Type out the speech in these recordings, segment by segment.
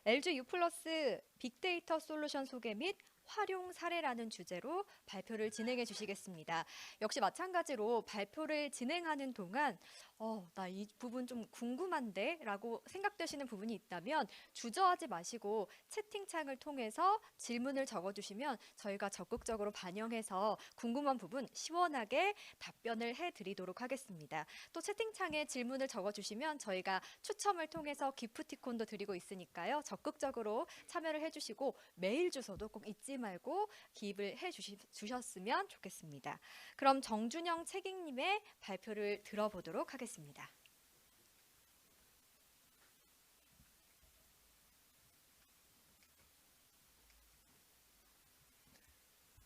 LG U+ 빅데이터 솔루션 소개 및 활용 사례라는 주제로 발표를 진행해 주시겠습니다. 역시 마찬가지로 발표를 진행하는 동안 나 이 부분 좀 궁금한데 라고 생각되시는 부분이 있다면 주저하지 마시고 채팅창을 통해서 질문을 적어주시면 저희가 적극적으로 반영해서 궁금한 부분 시원하게 답변을 해드리도록 하겠습니다. 또 채팅창에 질문을 적어주시면 저희가 추첨을 통해서 기프티콘도 드리고 있으니까요. 적극적으로 참여를 해주시고 메일 주소도 꼭 잊지 말고 기입을 주셨으면 좋겠습니다. 그럼 정준영 책임님의 발표를 들어보도록 하겠습니다.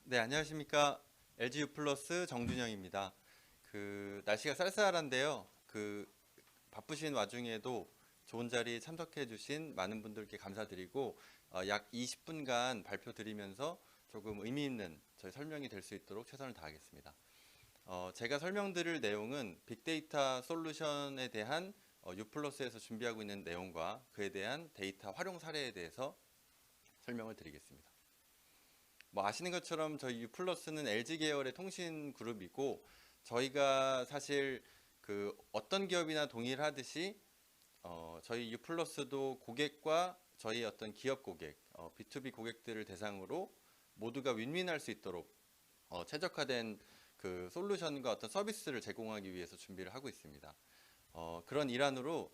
네, 안녕하십니까. LG U+ 정준영입니다. 날씨가 쌀쌀한데요. 바쁘신 와중에도 좋은 자리에 참석해 주신 많은 분들께 감사드리고 약 20분간 발표 드리면서 조금 의미 있는 저희 설명이 될 수 있도록 최선을 다하겠습니다. 제가 설명드릴 내용은 빅데이터 솔루션에 대한 U+에서 준비하고 있는 내용과 그에 대한 데이터 활용 사례에 대해서 설명을 드리겠습니다. 아시는 것처럼 저희 U+는 LG 계열의 통신 그룹이고 저희가 사실 어떤 기업이나 동일하듯이 저희 U+도 고객과 저희 어떤 기업 고객, B2B 고객들을 대상으로 모두가 윈윈할 수 있도록 최적화된 솔루션과 어떤 서비스를 제공하기 위해서 준비를 하고 있습니다. 그런 일환으로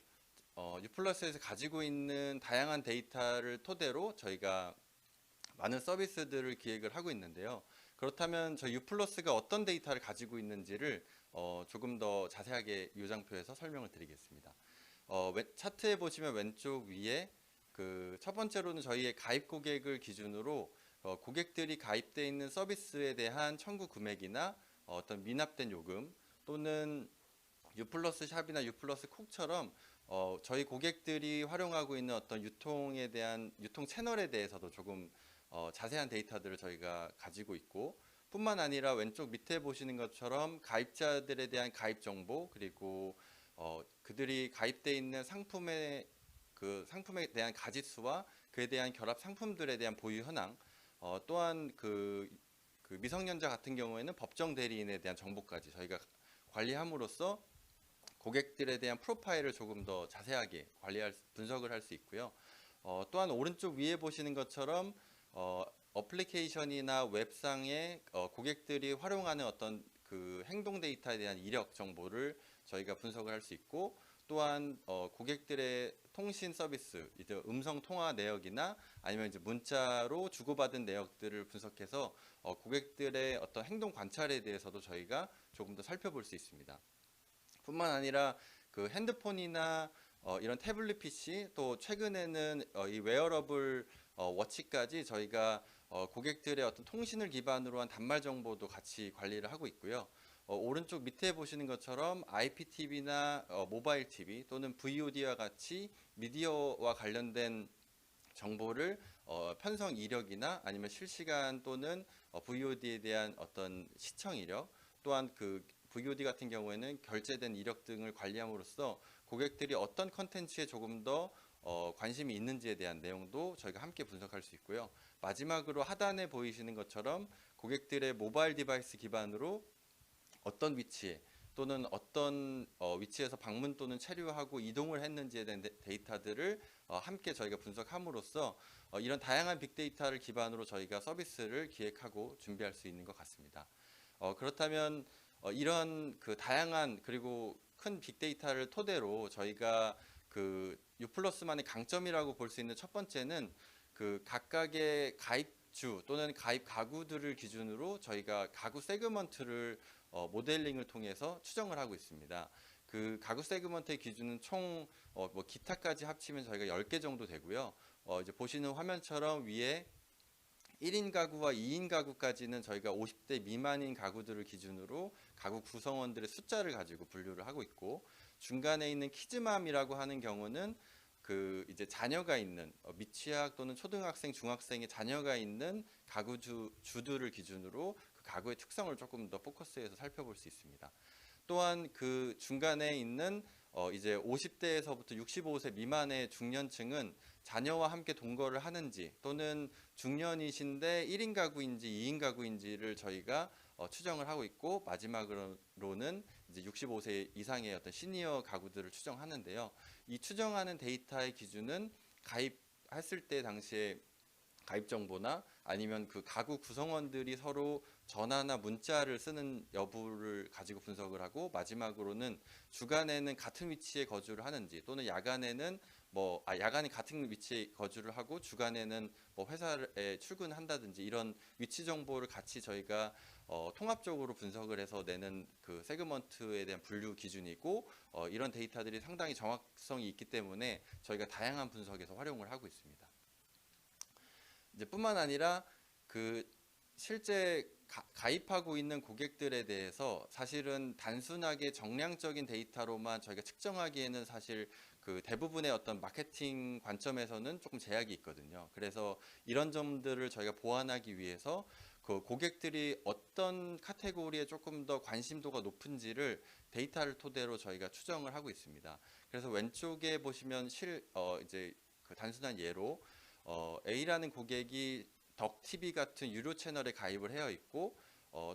U+에서 가지고 있는 다양한 데이터를 토대로 저희가 많은 서비스들을 기획을 하고 있는데요. 그렇다면 저희 U+가 어떤 데이터를 가지고 있는지를 조금 더 자세하게 이 장표에서 설명을 드리겠습니다. 차트에 보시면 왼쪽 위에 첫 번째로는 저희의 가입 고객을 기준으로 고객들이 가입되어 있는 서비스에 대한 청구 금액이나 어떤 미납된 요금 또는 U+ 샵이나 U+ 콕처럼 저희 고객들이 활용하고 있는 어떤 유통에 대한 유통 채널에 대해서도 조금 자세한 데이터들을 저희가 가지고 있고 뿐만 아니라 왼쪽 밑에 보시는 것처럼 가입자들에 대한 가입 정보 그리고 그들이 가입되어 있는 상품에 대한 가짓수와 그에 대한 결합 상품들에 대한 보유 현황 또한 미성년자 같은 경우에는 법정 대리인에 대한 정보까지 저희가 관리함으로써 고객들에 대한 프로파일을 조금 더 자세하게 분석을 할 수 있고요. 또한 오른쪽 위에 보시는 것처럼 어플리케이션이나 웹상에 고객들이 활용하는 어떤 행동 데이터에 대한 이력 정보를 저희가 분석을 할 수 있고 또한 고객들의 통신 서비스, 이제 음성 통화 내역이나 아니면 이제 문자로 주고받은 내역들을 분석해서 고객들의 어떤 행동 관찰에 대해서도 저희가 조금 더 살펴볼 수 있습니다. 뿐만 아니라 핸드폰이나 이런 태블릿 PC 또 최근에는 이 웨어러블 워치까지 저희가 고객들의 어떤 통신을 기반으로 한 단말 정보도 같이 관리를 하고 있고요. 오른쪽 밑에 보시는 것처럼 IPTV나 모바일 TV 또는 VOD와 같이 미디어와 관련된 정보를 편성 이력이나 아니면 실시간 또는 VOD에 대한 어떤 시청 이력 또한 VOD 같은 경우에는 결제된 이력 등을 관리함으로써 고객들이 어떤 컨텐츠에 조금 더 관심이 있는지에 대한 내용도 저희가 함께 분석할 수 있고요. 마지막으로 하단에 보이시는 것처럼 고객들의 모바일 디바이스 기반으로 어떤 위치에 또는 어떤 위치에서 방문 또는 체류하고 이동을 했는지에 대한 데이터들을 함께 저희가 분석함으로써 이런 다양한 빅데이터를 기반으로 저희가 서비스를 기획하고 준비할 수 있는 것 같습니다. 그렇다면 이런 다양한 그리고 큰 빅데이터를 토대로 저희가 U+만의 강점이라고 볼 수 있는 첫 번째는 각각의 가입주 또는 가입 가구들을 기준으로 저희가 가구 세그먼트를 모델링을 통해서 추정을 하고 있습니다. 가구 세그먼트의 기준은 총 기타까지 합치면 저희가 10개 정도 되고요. 이제 보시는 화면처럼 위에 1인 가구와 2인 가구까지는 저희가 50대 미만인 가구들을 기준으로 가구 구성원들의 숫자를 가지고 분류를 하고 있고 중간에 있는 키즈맘이라고 하는 경우는 이제 자녀가 있는 미취학 또는 초등학생, 중학생의 자녀가 있는 주들을 기준으로 가구의 특성을 조금 더 포커스해서 살펴볼 수 있습니다. 또한 중간에 있는 이제 50대에서부터 65세 미만의 중년층은 자녀와 함께 동거를 하는지 또는 중년이신데 1인 가구인지 2인 가구인지를 저희가 추정을 하고 있고, 마지막으로는 이제 65세 이상의 어떤 시니어 가구들을 추정하는데요. 이 추정하는 데이터의 기준은 가입했을 때 당시에 가입 정보나 아니면 그 가구 구성원들이 서로 전화나 문자를 쓰는 여부를 가지고 분석을 하고, 마지막으로는 주간에는 같은 위치에 거주를 하는지 또는 야간에는 야간에 같은 위치에 거주를 하고 주간에는 회사에 출근한다든지 이런 위치 정보를 같이 저희가 통합적으로 분석을 해서 내는 그 세그먼트에 대한 분류 기준이고, 이런 데이터들이 상당히 정확성이 있기 때문에 저희가 다양한 분석에서 활용을 하고 있습니다. 이제 뿐만 아니라 그 실제 가입하고 있는 고객들에 대해서 사실은 단순하게 정량적인 데이터로만 저희가 측정하기에는 사실 그 대부분의 어떤 마케팅 관점에서는 조금 제약이 있거든요. 그래서 이런 점들을 저희가 보완하기 위해서 그 고객들이 어떤 카테고리에 조금 더 관심도가 높은지를 데이터를 토대로 저희가 추정을 하고 있습니다. 그래서 왼쪽에 보시면 이제 그 단순한 예로 A라는 고객이 덕TV 같은 유료 채널에 가입을 해어 있고,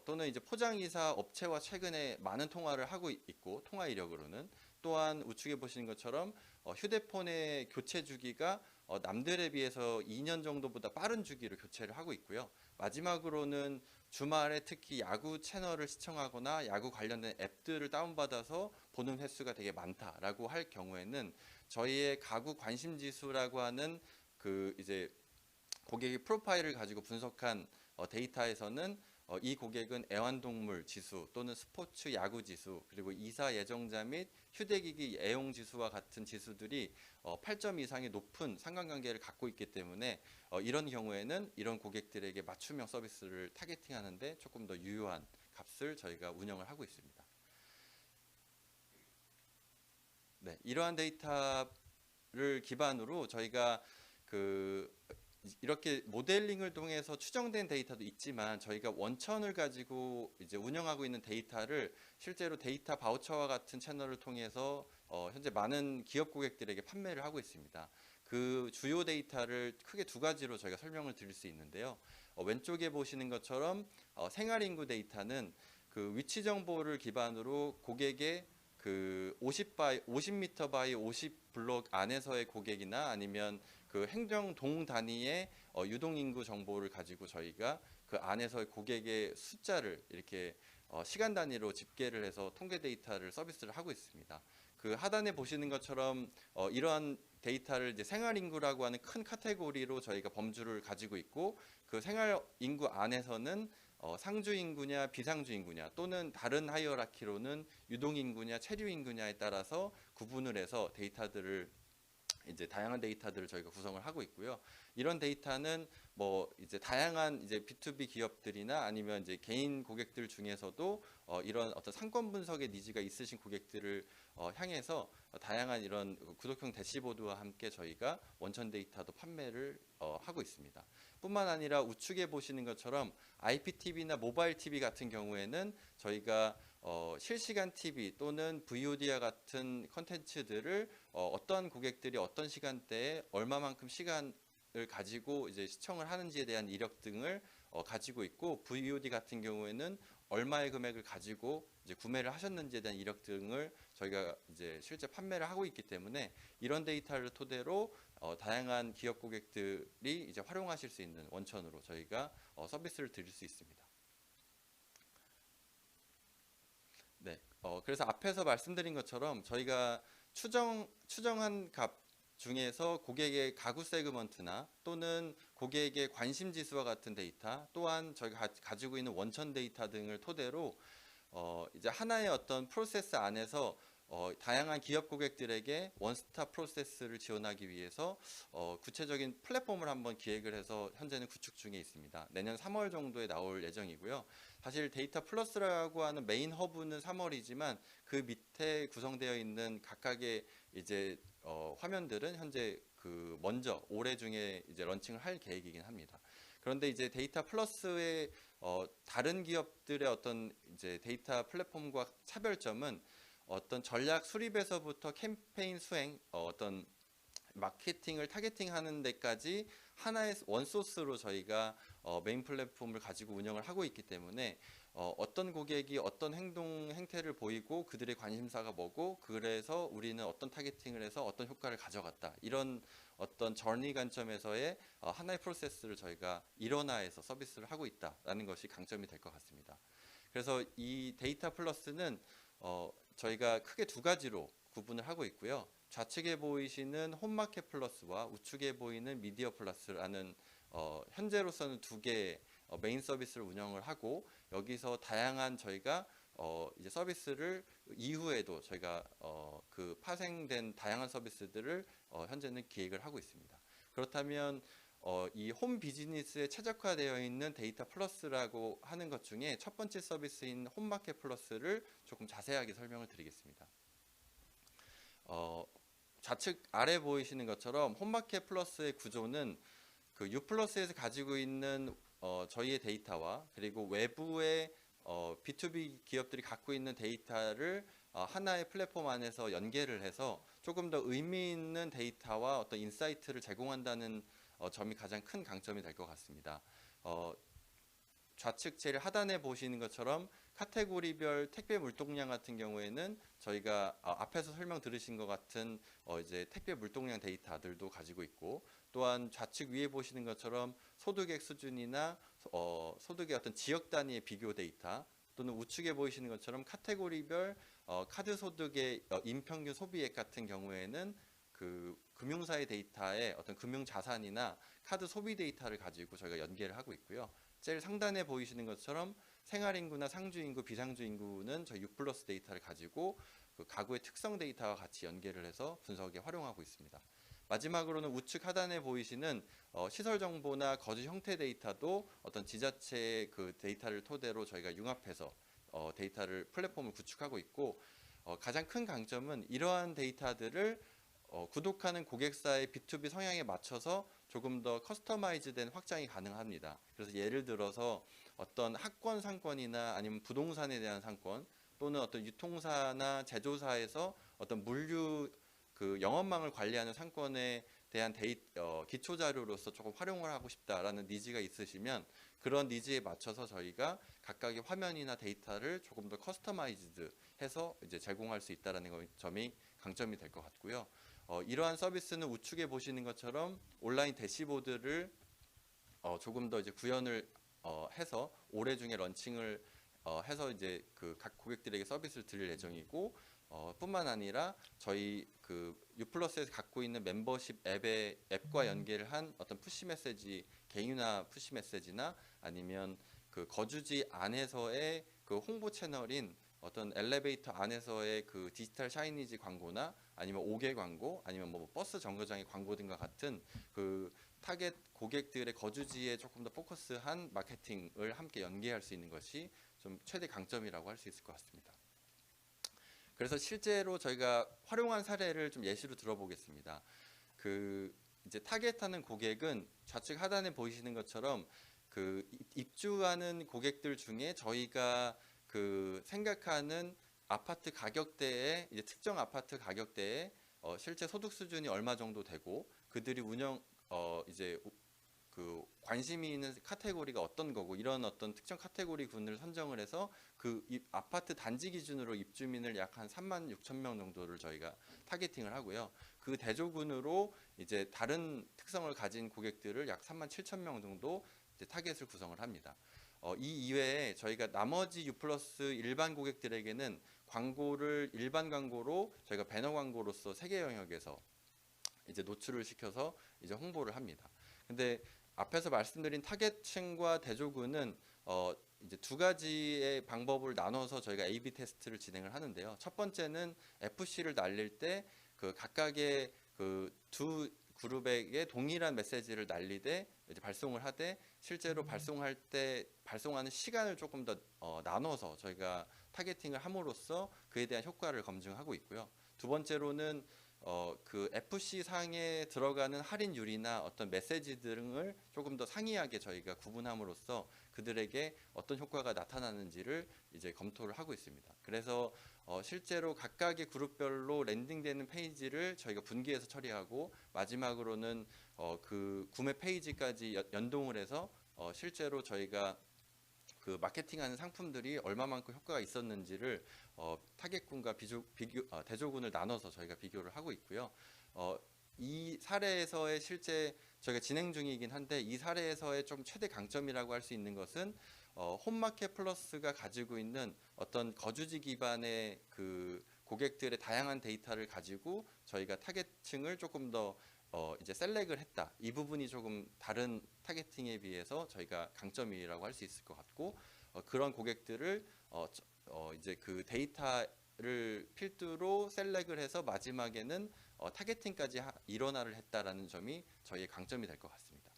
또는 이제 포장이사 업체와 최근에 많은 통화를 하고 있고, 통화 이력으로는 또한 우측에 보시는 것처럼 휴대폰의 교체 주기가 남들에 비해서 2년 정도보다 빠른 주기로 교체를 하고 있고요. 마지막으로는 주말에 특히 야구 채널을 시청하거나 야구 관련된 앱들을 다운받아서 보는 횟수가 되게 많다라고 할 경우에는 저희의 가구 관심 지수라고 하는 그 이제 고객의 프로파일을 가지고 분석한 데이터에서는 이 고객은 애완동물 지수 또는 스포츠 야구 지수, 그리고 이사 예정자 및 휴대기기 애용 지수와 같은 지수들이 8점 이상의 높은 상관관계를 갖고 있기 때문에 이런 경우에는 이런 고객들에게 맞춤형 서비스를 타겟팅하는데 조금 더 유효한 값을 저희가 운영을 하고 있습니다. 네, 이러한 데이터를 기반으로 저희가 이렇게 모델링을 통해서 추정된 데이터도 있지만, 저희가 원천을 가지고 이제 운영하고 있는 데이터를 실제로 데이터 바우처와 같은 채널을 통해서 현재 많은 기업 고객들에게 판매를 하고 있습니다. 그 주요 데이터를 크게 두 가지로 저희가 설명을 드릴 수 있는데요. 왼쪽에 보시는 것처럼 생활인구 데이터는 그 위치 정보를 기반으로 고객의 그 50m 바이 50블록 안에서의 고객이나 아니면 그 행정동 단위의 유동인구 정보를 가지고 저희가 그 안에서의 고객의 숫자를 이렇게 시간 단위로 집계를 해서 통계 데이터를 서비스를 하고 있습니다. 그 하단에 보시는 것처럼 이러한 데이터를 이제 생활인구라고 하는 큰 카테고리로 저희가 범주를 가지고 있고, 그 생활인구 안에서는 상주인구냐 비상주인구냐 또는 다른 하이어라키로는 유동인구냐 체류인구냐에 따라서 구분을 해서 데이터들을 이제 다양한 데이터들을 저희가 구성을 하고 있고요. 이런 데이터는 이제 다양한 이제 B2B 기업들이나 아니면 이제 개인 고객들 중에서도 이런 어떤 상권 분석의 니즈가 있으신 고객들을 향해서 다양한 이런 구독형 대시보드와 함께 저희가 원천 데이터도 판매를 하고 있습니다. 뿐만 아니라 우측에 보시는 것처럼 IPTV나 모바일 TV 같은 경우에는 저희가 실시간 TV 또는 VOD와 같은 컨텐츠들을 어떤 고객들이 어떤 시간대에 얼마만큼 시간을 가지고 이제 시청을 하는지에 대한 이력 등을 가지고 있고, VOD 같은 경우에는 얼마의 금액을 가지고 이제 구매를 하셨는지에 대한 이력 등을 저희가 이제 실제 판매를 하고 있기 때문에 이런 데이터를 토대로 다양한 기업 고객들이 이제 활용하실 수 있는 원천으로 저희가 서비스를 드릴 수 있습니다. 네, 그래서 앞에서 말씀드린 것처럼 저희가 추정한 값 중에서 고객의 가구 세그먼트나 또는 고객의 관심 지수와 같은 데이터, 또한 저희가 가지고 있는 원천 데이터 등을 토대로 이제 하나의 어떤 프로세스 안에서 다양한 기업 고객들에게 원스톱 프로세스를 지원하기 위해서 구체적인 플랫폼을 한번 기획을 해서 현재는 구축 중에 있습니다. 내년 3월 정도에 나올 예정이고요. 사실 데이터 플러스라고 하는 메인 허브는 3월이지만 그 밑에 구성되어 있는 각각의 이제 화면들은 현재 먼저 올해 중에 이제 런칭을 할 계획이긴 합니다. 그런데 이제 데이터 플러스의 다른 기업들의 어떤 이제 데이터 플랫폼과 차별점은 어떤 전략 수립에서부터 캠페인 수행, 어떤 마케팅을 타겟팅하는 데까지 하나의 원소스로 저희가 메인 플랫폼을 가지고 운영을 하고 있기 때문에 어떤 고객이 어떤 행태를 보이고 그들의 관심사가 뭐고 그래서 우리는 어떤 타겟팅을 해서 어떤 효과를 가져갔다. 이런 어떤 저니 관점에서의 하나의 프로세스를 저희가 일원화해서 서비스를 하고 있다라는 것이 강점이 될 것 같습니다. 그래서 이 데이터 플러스는 저희가 크게 두 가지로 구분을 하고 있고요. 좌측에 보이시는 홈마켓 플러스와 우측에 보이는 미디어 플러스라는 현재로서는 두 개의 메인 서비스를 운영을 하고 여기서 다양한 저희가 이제 서비스를 이후에도 저희가 그 파생된 다양한 서비스들을 현재는 기획을 하고 있습니다. 그렇다면 이 홈 비즈니스에 최적화되어 있는 데이터 플러스라고 하는 것 중에 첫 번째 서비스인 홈마켓 플러스를 조금 자세하게 설명을 드리겠습니다. 좌측 아래 보이시는 것처럼 홈마켓 플러스의 구조는 그 유플러스에서 가지고 있는 저희의 데이터와 그리고 외부의 B2B 기업들이 갖고 있는 데이터를 하나의 플랫폼 안에서 연계를 해서 조금 더 의미 있는 데이터와 어떤 인사이트를 제공한다는 점이 가장 큰 강점이 될 것 같습니다. 좌측 제일 하단에 보시는 것처럼 카테고리별 택배 물동량 같은 경우에는 저희가 앞에서 설명 들으신 것 같은 이제 택배 물동량 데이터들도 가지고 있고 또한 좌측 위에 보시는 것처럼 소득액 수준이나 소득의 어떤 지역 단위의 비교 데이터 또는 우측에 보이시는 것처럼 카테고리별 카드 소득의 인평균 소비액 같은 경우에는 그 금융사의 데이터에 어떤 금융 자산이나 카드 소비 데이터를 가지고 저희가 연계를 하고 있고요. 제일 상단에 보이시는 것처럼 생활인구나 상주인구, 비상주인구는 저희 6플러스 데이터를 가지고 그 가구의 특성 데이터와 같이 연계를 해서 분석에 활용하고 있습니다. 마지막으로는 우측 하단에 보이시는 시설 정보나 거주 형태 데이터도 어떤 지자체의 그 데이터를 토대로 저희가 융합해서 데이터를 플랫폼을 구축하고 있고 가장 큰 강점은 이러한 데이터들을 구독하는 고객사의 B2B 성향에 맞춰서 조금 더 커스터마이즈된 확장이 가능합니다. 그래서 예를 들어서 어떤 학권 상권이나 아니면 부동산에 대한 상권 또는 어떤 유통사나 제조사에서 어떤 물류 그 영업망을 관리하는 상권에 대한 기초 자료로서 조금 활용을 하고 싶다라는 니즈가 있으시면 그런 니즈에 맞춰서 저희가 각각의 화면이나 데이터를 조금 더 커스터마이즈드해서 이제 제공할 수 있다라는 점이 강점이 될 것 같고요. 이러한 서비스는 우측에 보시는 것처럼 온라인 대시보드를 조금 더 이제 구현을 해서 올해 중에 런칭을 해서 이제 그 각 고객들에게 서비스를 드릴 예정이고 뿐만 아니라 저희 그 유플러스에서 갖고 있는 멤버십 앱과 연계를 한 어떤 푸시 메시지 개인화 푸시 메시지나 아니면 그 거주지 안에서의 그 홍보 채널인 어떤 엘리베이터 안에서의 그 디지털 샤이니지 광고나 아니면 옥외 광고 아니면 뭐 버스 정거장의 광고 등과 같은 그 타겟 고객들의 거주지에 조금 더 포커스한 마케팅을 함께 연계할 수 있는 것이 좀 최대 강점이라고 할 수 있을 것 같습니다. 그래서 실제로 저희가 활용한 사례를 좀 예시로 들어보겠습니다. 그 이제 타겟하는 고객은 좌측 하단에 보이시는 것처럼 그 입주하는 고객들 중에 저희가 그 생각하는 아파트 가격대에 이제 특정 아파트 가격대에 실제 소득 수준이 얼마 정도 되고 그들이 이제 그 관심이 있는 카테고리가 어떤 거고 이런 어떤 특정 카테고리 군을 선정을 해서 그 아파트 단지 기준으로 입주민을 약 한 3만 6천 명 정도를 저희가 타겟팅을 하고요. 그 대조군으로 이제 다른 특성을 가진 고객들을 약 3만 7천 명 정도 이제 타겟을 구성을 합니다. 이 이외에 저희가 나머지 U+ 일반 고객들에게는 광고를 일반 광고로 저희가 배너 광고로서 세개 영역에서 이제 노출을 시켜서 이제 홍보를 합니다. 근데 앞에서 말씀드린 타겟층과 대조군은 이제 두 가지의 방법을 나눠서 저희가 A/B 테스트를 진행을 하는데요. 첫 번째는 FC를 날릴 때 그 각각의 그 두 그룹에게 동일한 메시지를 날리되 이제 발송을 하되 실제로 발송할 때 발송하는 시간을 조금 더 나눠서 저희가 타겟팅을 함으로써 그에 대한 효과를 검증하고 있고요. 두 번째로는 그 FC 상에 들어가는 할인율이나 어떤 메시지 등을 조금 더 상이하게 저희가 구분함으로써 그들에게 어떤 효과가 나타나는지를 이제 검토를 하고 있습니다. 그래서 실제로 각각의 그룹별로 랜딩되는 페이지를 저희가 분기해서 처리하고 마지막으로는 그 구매 페이지까지 연동을 해서 실제로 저희가 그 마케팅하는 상품들이 얼마만큼 효과가 있었는지를 타겟군과 대조군을 나눠서 저희가 비교를 하고 있고요. 이 사례에서의 실제 저희가 진행 중이긴 한데 이 사례에서의 좀 최대 강점이라고 할 수 있는 것은 홈마켓 플러스가 가지고 있는 어떤 거주지 기반의 그 고객들의 다양한 데이터를 가지고 저희가 타겟층을 조금 더 이제 셀렉을 했다. 이 부분이 조금 다른 타겟팅에 비해서 저희가 강점이라고 할 수 있을 것 같고 그런 고객들을 이제 그 데이터를 필두로 셀렉을 해서 마지막에는 타겟팅까지 일원화를 했다라는 점이 저희의 강점이 될 것 같습니다.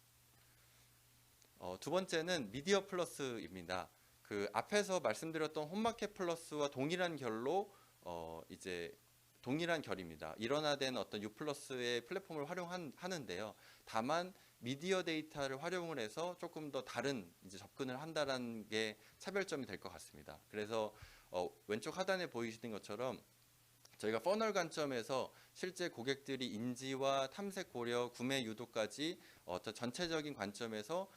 두 번째는 미디어 플러스입니다. 그 앞에서 말씀드렸던 홈마켓 플러스와 동일한 결로 이제 동일한 결입니다. 일원화된 어떤 U 플러스의 플랫폼을 활용하는데요. 다만 미디어 데이터를 활용을 해서 조금 더 다른 이제 접근을 한다라는 게 차별점이 될 것 같습니다. 그래서 왼쪽 하단에 보이시는 것처럼 저희가 퍼널 관점에서 실제 고객들이 인지와 탐색 고려, 구매 유도까지 어떤 전체적인 관점에서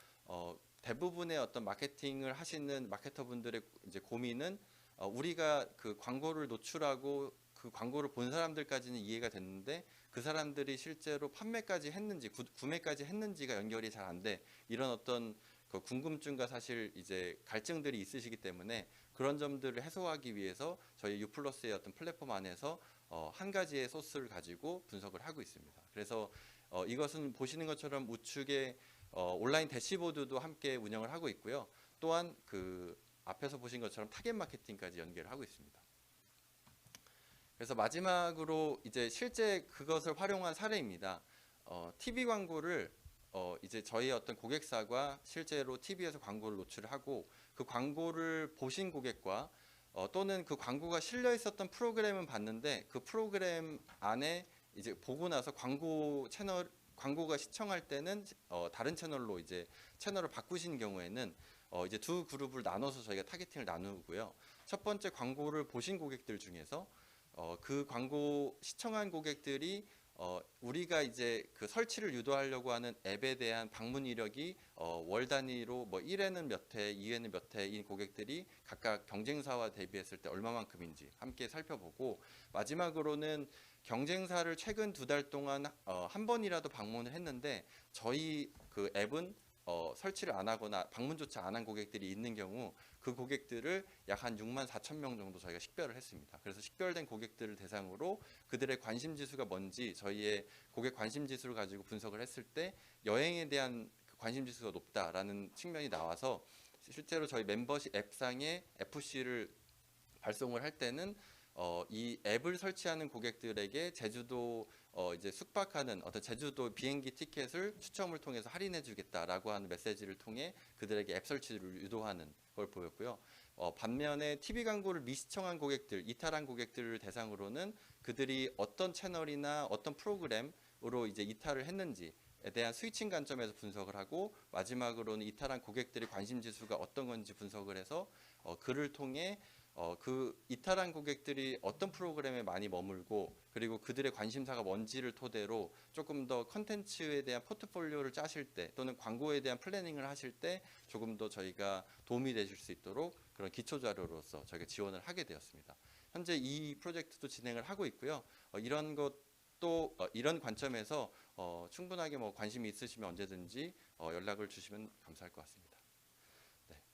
대부분의 어떤 마케팅을 하시는 마케터분들의 이제 고민은 우리가 그 광고를 노출하고 그 광고를 본 사람들까지는 이해가 됐는데 그 사람들이 실제로 판매까지 했는지 구매까지 했는지가 연결이 잘 안 돼. 이런 어떤 그 궁금증과 사실 이제 갈증들이 있으시기 때문에 그런 점들을 해소하기 위해서 저희 유플러스의 어떤 플랫폼 안에서 한 가지의 소스를 가지고 분석을 하고 있습니다. 그래서 이것은 보시는 것처럼 우측에 온라인 대시보드도 함께 운영을 하고 있고요. 또한 그 앞에서 보신 것처럼 타겟 마케팅까지 연계를 하고 있습니다. 그래서 마지막으로 이제 실제 그것을 활용한 사례입니다. TV 광고를 이제 저희 어떤 고객사가 실제로 TV에서 광고를 노출을 하고 그 광고를 보신 고객과 또는 그 광고가 실려 있었던 프로그램은 봤는데 그 프로그램 안에 이제 보고 나서 광고가 시청할 때는 다른 채널로 이제 채널을 바꾸신 경우에는 이제 두 그룹을 나눠서 저희가 타겟팅을 나누고요. 첫 번째 광고를 보신 고객들 중에서 그 광고 시청한 고객들이 우리가 이제 그 설치를 유도하려고 하는 앱에 대한 방문 이력이 월 단위로 뭐 1회는 몇 회, 2회는 몇 회인 고객들이 각각 경쟁사와 대비했을 때 얼마만큼인지 함께 살펴보고 마지막으로는 경쟁사를 최근 2달 동안 한 번이라도 방문을 했는데 저희 그 앱은 설치를 안 하거나 방문조차 안 한 고객들이 있는 경우 그 고객들을 약 한 6만 4천 명 정도 저희가 식별을 했습니다. 그래서 식별된 고객들을 대상으로 그들의 관심 지수가 뭔지 저희의 고객 관심 지수를 가지고 분석을 했을 때 여행에 대한 관심 지수가 높다라는 측면이 나와서 실제로 저희 멤버십 앱상에 FC를 발송을 할 때는 이 앱을 설치하는 고객들에게 제주도 이제 숙박하는 어떤 제주도 비행기 티켓을 추첨을 통해서 할인해 주겠다라고 하는 메시지를 통해 그들에게 앱 설치를 유도하는 걸 보였고요. 반면에 TV 광고를 미시청한 고객들, 이탈한 고객들을 대상으로는 그들이 어떤 채널이나 어떤 프로그램으로 이제 이탈을 했는지에 대한 스위칭 관점에서 분석을 하고 마지막으로는 이탈한 고객들의 관심 지수가 어떤 건지 분석을 해서 그를 통해 그 이탈한 고객들이 어떤 프로그램에 많이 머물고 그리고 그들의 관심사가 뭔지를 토대로 조금 더 컨텐츠에 대한 포트폴리오를 짜실 때 또는 광고에 대한 플래닝을 하실 때 조금 더 저희가 도움이 되실 수 있도록 그런 기초 자료로서 저희가 지원을 하게 되었습니다. 현재 이 프로젝트도 진행을 하고 있고요. 이런 것도 이런 관점에서 충분하게 뭐 관심이 있으시면 언제든지 연락을 주시면 감사할 것 같습니다.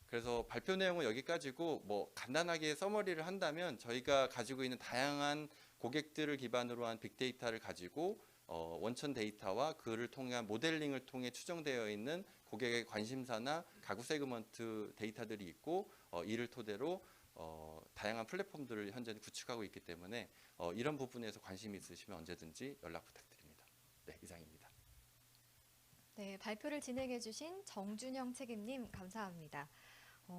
그래서 발표 내용은 여기까지고 뭐 간단하게 서머리를 한다면 저희가 가지고 있는 다양한 고객들을 기반으로 한 빅데이터를 가지고 원천 데이터와 그를 통한 모델링을 통해 추정되어 있는 고객의 관심사나 가구 세그먼트 데이터들이 있고 이를 토대로 다양한 플랫폼들을 현재 구축하고 있기 때문에 이런 부분에서 관심이 있으시면 언제든지 연락 부탁드립니다. 네, 이상입니다. 네, 발표를 진행해 주신 정준영 책임님 감사합니다.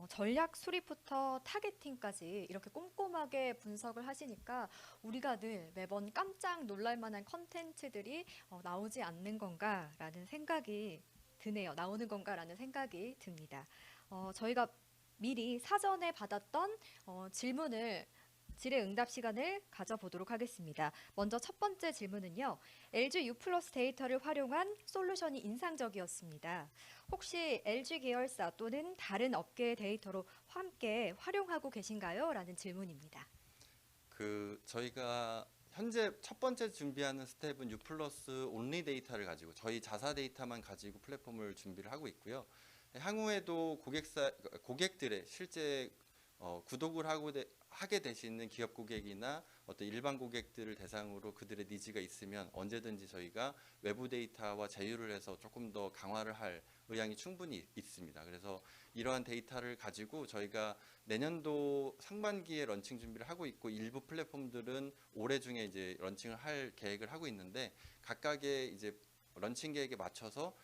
전략 수립부터 타겟팅까지 이렇게 꼼꼼하게 분석을 하시니까 우리가 늘 매번 깜짝 놀랄 만한 컨텐츠들이 나오지 않는 건가라는 생각이 드네요. 나오는 건가라는 생각이 듭니다. 저희가 미리 사전에 받았던 질문을 질의응답 시간을 가져보도록 하겠습니다. 먼저 첫 번째 질문은요. LG U 플러스 데이터를 활용한 솔루션이 인상적이었습니다. 혹시 LG 계열사 또는 다른 업계의 데이터로 함께 활용하고 계신가요? 라는 질문입니다. 저희가 현재 첫 번째 준비하는 스텝은 U 플러스 온리 데이터를 가지고 저희 자사 데이터만 가지고 플랫폼을 준비를 하고 있고요. 향후에도 고객들의 실제 구독을 하게 되시는 기업 고객이나 어떤 일반 고객들을 대상으로 그들의 니즈가 있으면 언제든지 저희가 외부 데이터와 제휴를 해서 조금 더 강화를 할 의향이 충분히 있습니다. 그래서 이러한 데이터를 가지고 저희가 내년도 상반기에 런칭 준비를 하고 있고 일부 플랫폼들은 올해 중에 이제 런칭을 할 계획을 하고 있는데 각각의 이제 런칭 계획에 맞춰서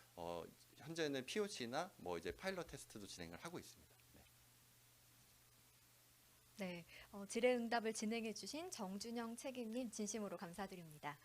현재는 POC나 뭐 이제 파일럿 테스트도 진행을 하고 있습니다. 네. 네, 질의응답을 진행해 주신 정준영 책임님 진심으로 감사드립니다.